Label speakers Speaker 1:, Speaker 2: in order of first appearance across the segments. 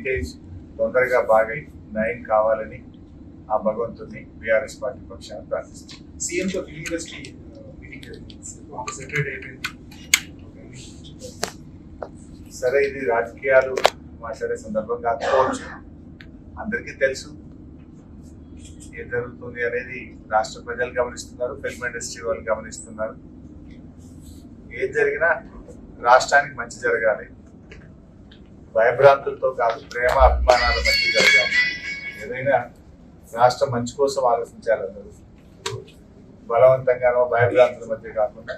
Speaker 1: Leakage తొందరగా బాగై న్యాయం కావాలని ఆ భగవంతుని బీఆర్ఎస్ పార్టీ పక్షాన ప్రార్థిస్తుంది.
Speaker 2: సీఎంతో ఫిల్మ్ ఇండస్ట్రీ మీటింగ్ సెపరేట్ అయిపోయింది.
Speaker 1: సరే, ఇది రాజకీయాలు మాట్లాడే సందర్భం కాకపోవచ్చు. అందరికీ తెలుసు ఏం జరుగుతుంది అనేది. రాష్ట్ర ప్రజలు గమనిస్తున్నారు, ఫిల్మ్ ఇండస్ట్రీ వాళ్ళు గమనిస్తున్నారు. ఏం జరిగినా రాష్ట్రానికి మంచి జరగాలి, భయభ్రాంతులతో కాదు, ప్రేమ అభిమానాల మధ్య జరగాలి. ఏదైనా రాష్ట్రం మంచి కోసం ఆలోచించాలి. అందరూ బలవంతంగానో భయభ్రాంతుల మధ్య కాకుండా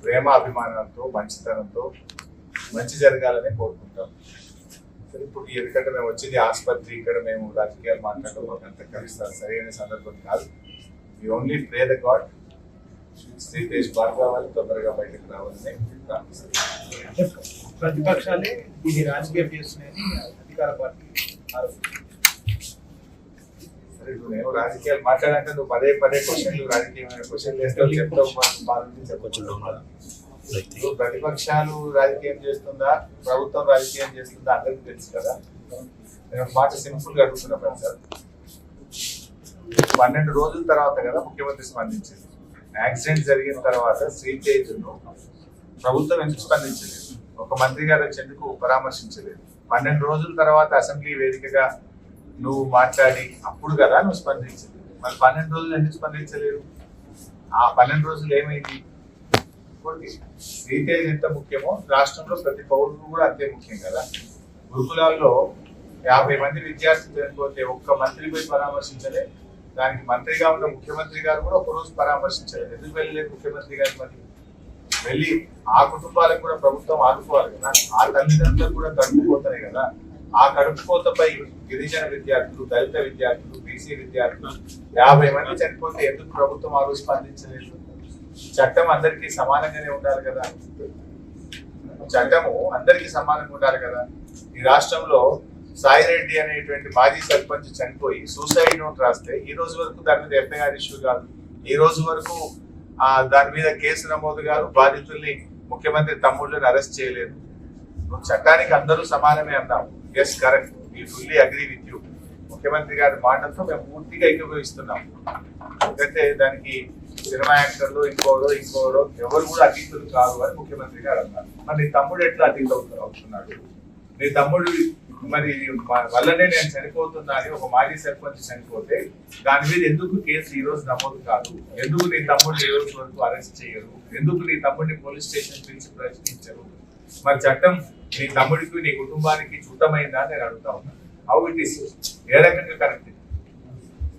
Speaker 1: ప్రేమ అభిమానాలతో మంచితనంతో మంచి జరగాలని కోరుకుంటాం. సరే, ఇప్పుడు ఎందుకంటే మేము వచ్చింది ఆసుపత్రి, ఇక్కడ మేము రాజకీయాలు మాట్లాడడం మాకు అంత కలిస్తారు సరైన సందర్భం కాదు. We only pray the god Sritej భార్గవాలి తొందరగా బయటకు రావాలని ప్రార్థిస్తాం.
Speaker 2: ప్రతిపక్షాలే ఇది రాజకీయం చేస్తున్నాయని అధికార పార్టీ ఆరోపిస్తుంది.
Speaker 1: సరే, ఇప్పుడు నేను రాజకీయాలు మాట్లాడాలంటే నువ్వు పదే క్వశ్చన్లు రాజకీయమైన క్వశ్చన్లు వేస్తావు, చెప్తావు. ప్రతిపక్షాలు రాజకీయం చేస్తుందా, ప్రభుత్వం రాజకీయం చేస్తుందా అందరికీ తెలుసు కదా. నేను మాట సింపుల్ గా అడుగుతున్నా సార్. 12 రోజుల తర్వాత కదా ముఖ్యమంత్రి స్పందించింది. యాక్సిడెంట్ జరిగిన తర్వాత శ్రీతేజ్ ను ప్రభుత్వం ఎందుకు స్పందించలేదు? ఒక మంత్రి గారు వచ్చి ఎందుకు పరామర్శించలేదు? 12 రోజుల తర్వాత అసెంబ్లీ వేదికగా నువ్వు మాట్లాడి అప్పుడు కదా నువ్వు స్పందించింది. మరి 12 రోజులు ఎందుకు స్పందించలేదు? ఆ 12 రోజులు ఏమైంది? శ్రీతేజ్ ఎంత ముఖ్యమో రాష్ట్రంలో ప్రతి పౌరుడు కూడా అంతే ముఖ్యం కదా. గురుకులాల్లో 50 మంది విద్యార్థులు చనిపోతే ఒక్క మంత్రి పోయి పరామర్శించలే. దానికి మంత్రిగా ఉన్న ముఖ్యమంత్రి గారు కూడా ఒక రోజు పరామర్శించలేదు. ఎందుకు వెళ్ళలేదు ముఖ్యమంత్రి గారు? మరి వెళ్ళి ఆ కుటుంబాలకు కూడా ప్రభుత్వం ఆదుకోవాలి కదా. ఆ తల్లిదండ్రులకు కూడా కడుపుపోతాయి కదా. ఆ కడుపుకోతపై గిరిజన విద్యార్థులు, దళిత విద్యార్థులు, బీసీ విద్యార్థులు 50 మంది చనిపోతే ఎందుకు ప్రభుత్వం ఆ రోజు స్పందించలేదు? చట్టం అందరికీ సమానంగానే ఉండాలి కదా. చట్టము అందరికీ సమానంగా ఉండాలి కదా. ఈ రాష్ట్రంలో సాయిరెడ్డి అనేటువంటి మాజీ సర్పంచ్ చనిపోయి సూసైడ్ నోట్ రాస్తే ఈ రోజు వరకు దాని మీద ఎఫ్ఐఆర్ ఇష్యూ కాదు. ఈ రోజు వరకు దాని మీద కేసు నమోదు కాదు. బాధితుల్ని ముఖ్యమంత్రి తమ్ముళ్ళని అరెస్ట్ చేయలేదు. నువ్వు చట్టానికి అందరూ సమానమే అన్నావు. Yes, correct, we fully agree with you. ముఖ్యమంత్రి గారి మాటలతో మేము పూర్తిగా ఏకీభవిస్తున్నాం. ఎందుకంటే దానికి సినిమా యాక్టర్లు ఇంకోరో ఎవరు కూడా అతీతులు కాదు అని ముఖ్యమంత్రి గారు అన్నారు. మరి నీ తమ్ముడు ఎట్లా అతీత అవుతున్నాడు? నీ తమ్ముడు మరి వల్లనే నేను చనిపోతున్నా అని ఒక మాజీ సర్పంచ్ చనిపోతే దాని మీద ఎందుకు కేసు ఈ రోజు నమోదు కాదు? ఎందుకు నీ తమ్ముడిని ఈ రోజు వరకు అరెస్ట్ చేయరు? ఎందుకు నీ తమ్ముడిని పోలీస్ స్టేషన్ పిలిచి ప్రశ్నించరు? మరి చట్టం నీ తమ్ముడికి నీ కుటుంబానికి చుట్టమైందా అని నేను అడుగుతా ఉన్నాను. హౌ ఇట్ ఈస్, ఏ రకంగా కరెక్ట్?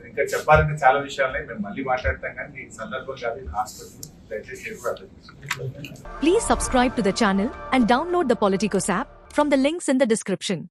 Speaker 1: ఇంకా చెప్పాలంటే చాలా విషయాలనే మేము మళ్ళీ మాట్లాడతాం, కానీ ఈ సందర్భం కాదు. హాస్పిటల్ దయచేసి కూడా అర్థం చేసుకోండి.
Speaker 3: Please subscribe to the channel and download the Politicos app from the links in the description.